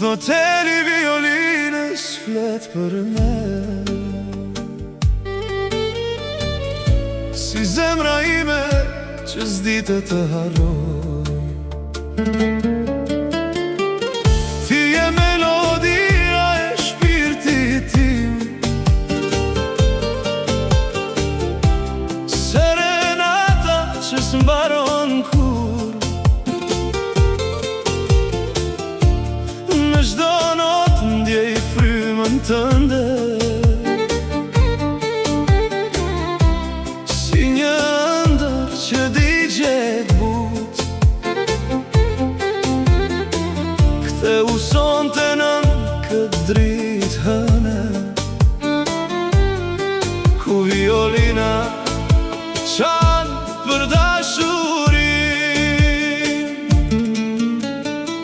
Çdo teli violinës flet për me, si zemra ime që s'dite të harroj. Ti je melodia e shpirtit tim, serenata që s'mbaron kur. Në çdo notë ndjej frymën tënde, si një ëndër që digjet but. Ktheu sonte nën këtë dritë hëne, ku violina çan për dashurin.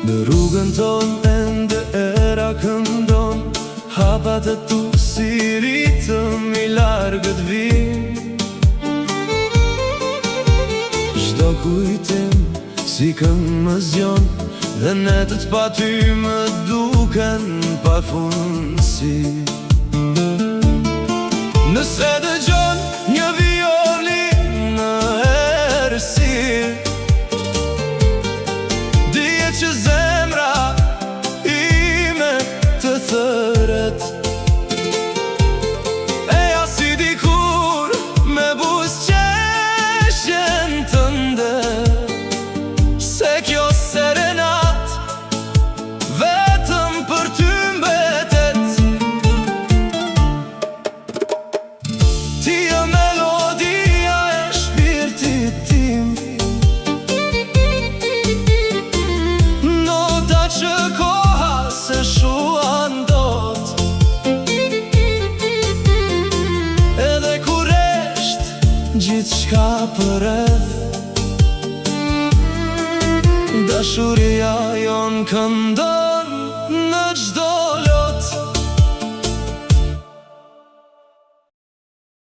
Në rrugën tonë ende era këndon, hapat e tu si ritëm i largët vin. Çdo kujtim si këngë më zgjon, dhe netët pa ty më duken pa fundësi. Nëse dëgjon një violinë në errësirë, dije që zemra ime të thërret. Eja si dikur me buzëqeshjen tënde, se kjo serenat vetëm për ty mbetet. Ti je melodia e shpirtit tim, nota që koha se shuan dot. Edhe kur esht gjithçka përreth, dashuria jon këndon.